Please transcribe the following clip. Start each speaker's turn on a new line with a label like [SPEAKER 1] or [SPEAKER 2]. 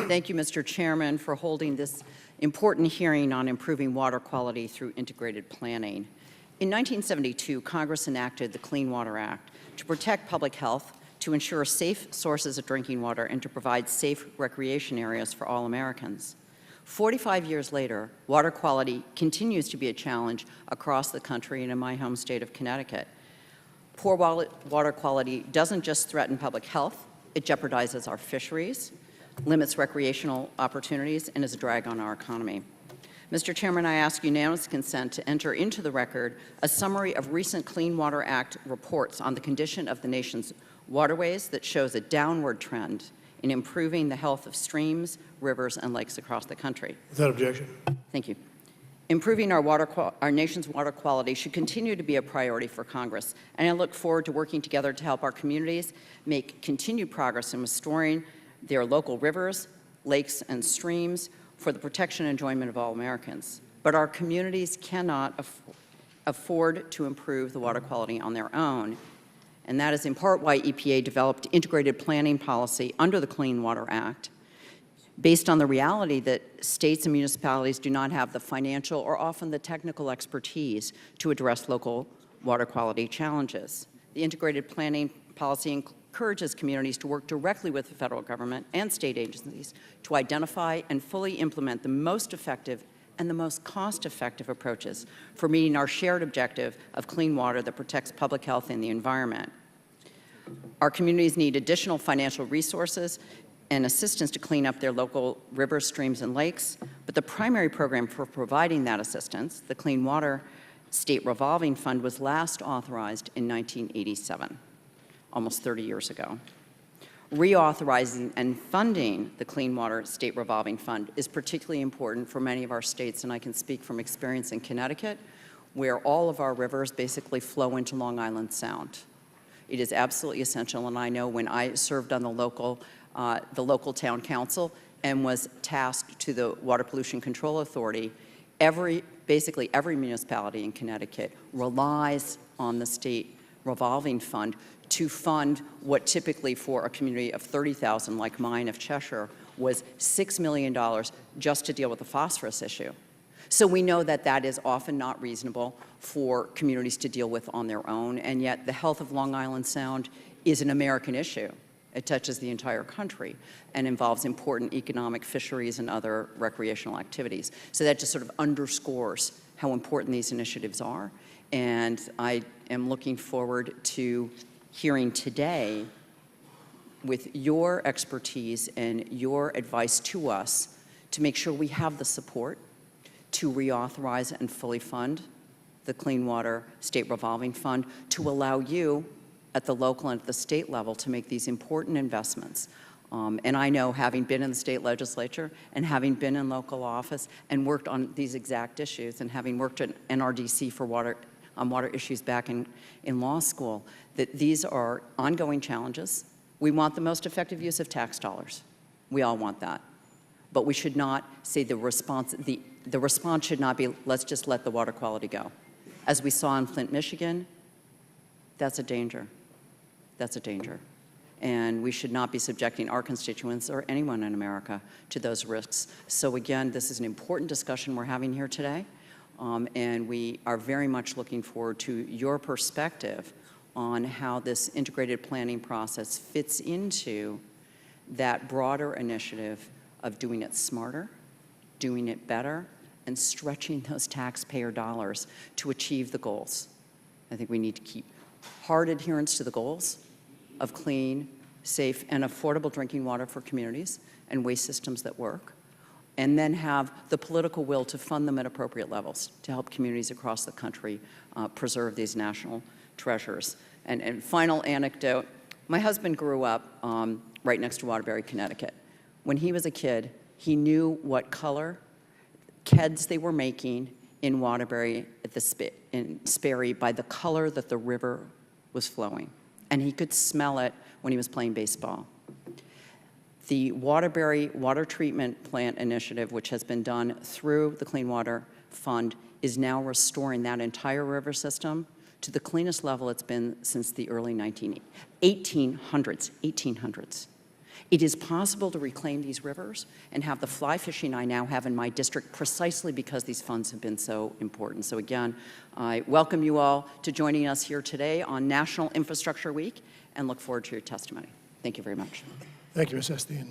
[SPEAKER 1] Thank you, Mr. Chairman, for holding this important hearing on improving water quality through integrated planning. In 1972, Congress enacted the Clean Water Act to protect public health, to ensure safe sources of drinking water, and to provide safe recreation areas for all Americans. 45 years later, water quality continues to be a challenge across the country and in my home state of Connecticut. Poor water quality doesn't just threaten public health, it jeopardizes our fisheries, limits recreational opportunities, and is a drag on our economy. Mr. Chairman, I ask unanimous consent to enter into the record a summary of recent Clean Water Act reports on the condition of the nation's waterways that shows a downward trend in improving the health of streams, rivers, and lakes across the country.
[SPEAKER 2] Without objection.
[SPEAKER 1] Thank you. Improving our nation's water quality should continue to be a priority for Congress, and I look forward to working together to help our communities make continued progress in restoring their local rivers, lakes, and streams for the protection and enjoyment of all Americans. But our communities cannot afford to improve the water quality on their own, and that is in part why EPA developed integrated planning policy under the Clean Water Act, based on the reality that states and municipalities do not have the financial or often the technical expertise to address local water quality challenges. The integrated planning policy encourages communities to work directly with the federal government and state agencies to identify and fully implement the most effective and the most cost-effective approaches for meeting our shared objective of clean water that protects public health and the environment. Our communities need additional financial resources and assistance to clean up their local rivers, streams, and lakes, but the primary program for providing that assistance, the Clean Water State Revolving Fund, was last authorized in 1987, almost 30 years ago. Reauthorizing and funding the Clean Water State Revolving Fund is particularly important for many of our states, and I can speak from experience in Connecticut, where all of our rivers basically flow into Long Island Sound. It is absolutely essential, and I know when I served on the local town council and was tasked to the Water Pollution Control Authority, basically every municipality in Connecticut relies on the state revolving fund to fund what typically for a community of 30,000 like mine of Cheshire was $6 million just to deal with the phosphorus issue. So we know that that is often not reasonable for communities to deal with on their own, and yet the health of Long Island Sound is an American issue. It touches the entire country and involves important economic fisheries and other recreational activities. So that just sort of underscores how important these initiatives are. And I am looking forward to hearing today with your expertise and your advice to us to make sure we have the support to reauthorize and fully fund the Clean Water State Revolving Fund to allow you at the local and at the state level to make these important investments. And I know, having been in the state legislature and having been in local office and worked on these exact issues and having worked at NRDC for water issues back in law school, that these are ongoing challenges. We want the most effective use of tax dollars. We all want that. But we should not say the response should not be, let's just let the water quality go. As we saw in Flint, Michigan, that's a danger. That's a danger. And we should not be subjecting our constituents or anyone in America to those risks. So again, this is an important discussion we're having here today. And we are very much looking forward to your perspective on how this integrated planning process fits into that broader initiative of doing it smarter, doing it better, and stretching those taxpayer dollars to achieve the goals. I think we need to keep hard adherence to the goals of clean, safe, and affordable drinking water for communities and waste systems that work, and then have the political will to fund them at appropriate levels to help communities across the country preserve these national treasures. And final anecdote, my husband grew up right next to Waterbury, Connecticut. When he was a kid, he knew what color Keds they were making in Waterbury in Sperry by the color that the river was flowing. And he could smell it when he was playing baseball. The Waterbury Water Treatment Plant Initiative, which has been done through the Clean Water Fund, is now restoring that entire river system to the cleanest level it's been since the early 1800s. It is possible to reclaim these rivers and have the fly fishing I now have in my district precisely because these funds have been so important. So again, I welcome you all to joining us here today on National Infrastructure Week and look forward to your testimony. Thank you very much.
[SPEAKER 2] Thank you, Ms. Esty.